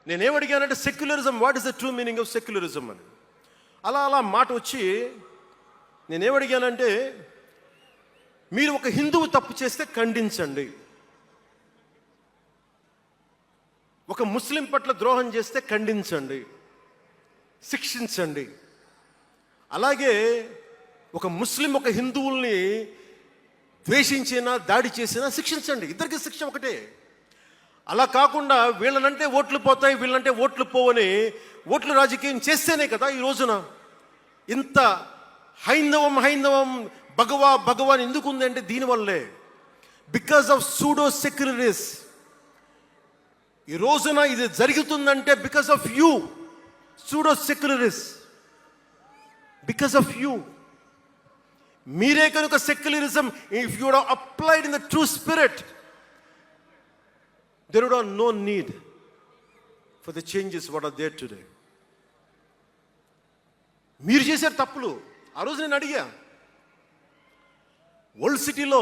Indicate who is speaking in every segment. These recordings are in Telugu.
Speaker 1: నేనేమడిగానంటే secularism, what is the true meaning of secularism అని. అలా మాట వచ్చి నేనేమడిగానంటే, మీరు ఒక హిందువు తప్పు చేస్తే ఖండించండి, ఒక ముస్లిం పట్ల ద్రోహం చేస్తే ఖండించండి, శిక్షించండి. అలాగే ఒక ముస్లిం ఒక హిందువుల్ని ద్వేషించినా దాడి చేసినా శిక్షించండి. ఇద్దరికి శిక్ష ఒకటే. అలా కాకుండా వీళ్ళనంటే ఓట్లు పోతాయి, వీళ్ళంటే ఓట్లు పోవని ఓట్లు రాజకీయం చేస్తేనే కదా ఈ రోజున ఇంత హైందవం భగవాన్ ఎందుకు ఉంది అంటే దీనివల్లే. Because of pseudo secularists. ఈ రోజున ఇది జరుగుతుందంటే because of you pseudo secularists, because of you. మీరే కనుక secularism, if you would applied in the true spirit, there would have no need for the changes what are there today. మీరు చేశారు తప్పులు. ఆ రోజు నేను అడిగా, ఓల్డ్ సిటీలో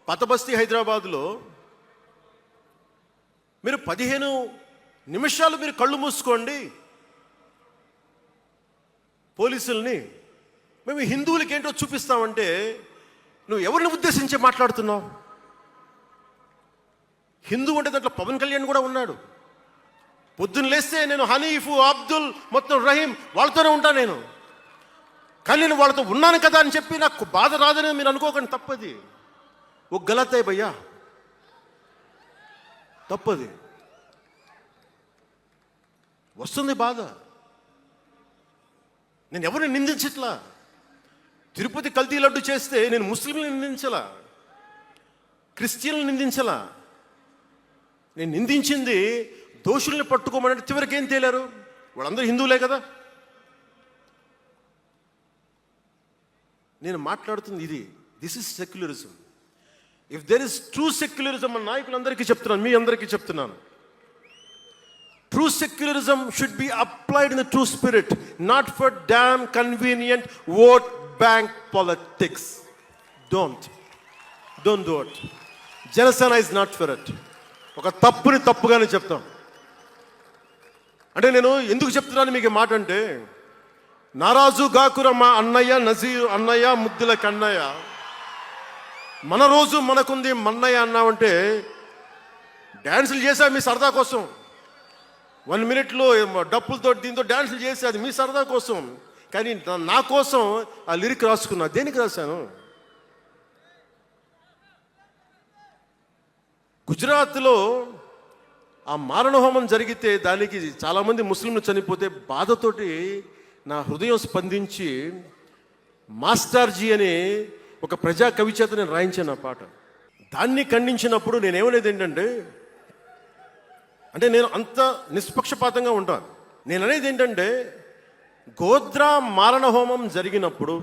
Speaker 1: పతబస్తీ హైదరాబాద్లో మీరు 15 నిమిషాలు మీరు కళ్ళు మూసుకోండి, పోలీసుల్ని మేము హిందువులకి ఏంటో చూపిస్తామంటే నువ్వు ఎవరిని ఉద్దేశించి మాట్లాడుతున్నావు? హిందూ అంటే దాంట్లో పవన్ కళ్యాణ్ కూడా ఉన్నాడు. పొద్దున్న లేస్తే నేను హనీఫ్, అబ్దుల్, మొత్తం రహీం వాళ్ళతోనే ఉంటాను నేను. కానీ నేను వాళ్ళతో ఉన్నాను కదా అని చెప్పి నాకు బాధ రాదని మీరు అనుకోకండి, తప్పది. ఓ గలతే భయ్యా, తప్పది. వస్తుంది బాధ. నేను ఎవరిని నిందించట్లా. తిరుపతి కల్తీ లడ్డు చేస్తే నేను ముస్లింలను నిందించలా, క్రిస్టియన్లను నిందించలా. నేను నిందించింది దోషుల్ని పట్టుకోమని. చివరికి ఏం తేలారు? వాళ్ళందరూ హిందువులే కదా. నేను మాట్లాడుతుంది ఇది. This is secularism. If there is true secularism, మన నాయకులందరికీ చెప్తున్నాను, మీ అందరికీ చెప్తున్నాను, true secularism should be applied in the true spirit, not for damn convenient vote bank politics. Don't do it. Janasena is not for it. ఒక తప్పుని తప్పుగానే చెప్తాం. అంటే నేను ఎందుకు చెప్తున్నాను మీకు మాట అంటే, నారాజు గాకుర మా అన్నయ్య నజీర్ అన్నయ్య ముద్దుల కన్నయ్య, మన రోజు మనకుంది మన్నయ్య అన్నామంటే డ్యాన్సులు చేసా మీ సరదా కోసం. 1 minute డప్పులతో దీంతో డ్యాన్సులు చేసి అది మీ సరదా కోసం. కానీ నా కోసం ఆ లిరిక్ రాసుకున్నా. దేనికి రాశాను? గుజరాత్లో ఆ మారణహోమం జరిగితే దానికి చాలామంది ముస్లింలు చనిపోతే బాధతోటి నా హృదయం స్పందించి మాస్టర్జీ అనే ఒక ప్రజా కవి చేత నేను రాయించాను ఆ పాట. దాన్ని ఖండించినప్పుడు నేనేమనేది ఏంటంటే, అంటే నేను అంత నిష్పక్షపాతంగా ఉంటాను. నేను అనేది ఏంటంటే, గోద్రా మారణహోమం జరిగినప్పుడు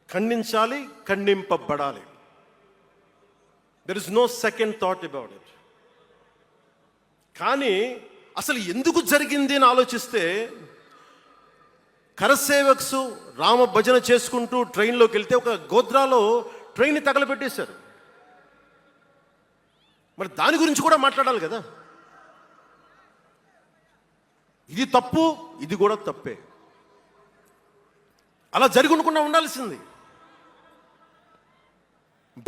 Speaker 1: ఖండించాలి, ఖండింపబడాలి. There is no second thought about it. కానీ అసలు ఎందుకు జరిగింది అని ఆలోచిస్తే, కరసేవక్స్ రామ భజన చేసుకుంటూ ట్రైన్లోకి వెళ్తే ఒక గోద్రాలో ట్రైన్ని తగలబెట్టేశారు. మరి దాని గురించి కూడా మాట్లాడాలి కదా. ఇది తప్పు, ఇది కూడా తప్పే. అలా జరిగి ఉండకుండా ఉండాల్సింది.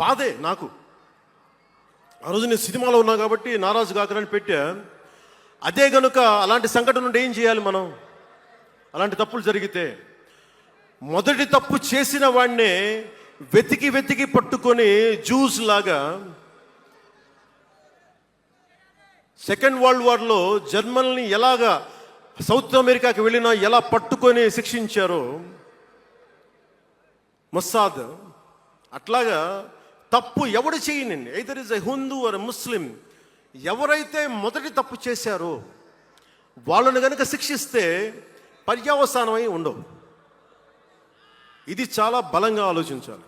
Speaker 1: బాధే నాకు. ఆ రోజు నేను సినిమాలో ఉన్నా కాబట్టి నారాజు గాకరని పెట్టా. అదే గనుక అలాంటి సంఘటన నుండి ఏం చేయాలి మనం? అలాంటి తప్పులు జరిగితే మొదటి తప్పు చేసిన వాడినే వెతికి పట్టుకొని జ్యూస్ లాగా సెకండ్ వరల్డ్ వార్లో జర్మనీని ఎలాగా సౌత్ అమెరికాకి వెళ్ళినా ఎలా పట్టుకొని శిక్షించారో మొస్సాద్, అట్లాగా తప్పు ఎవడు చేయనండి, either is a Hindu or Muslim, ఎవరైతే మొదటి తప్పు చేశారో వాళ్ళని కనుక శిక్షిస్తే పర్యవసానమై ఉండవు. ఇది చాలా బలంగా ఆలోచించాలి.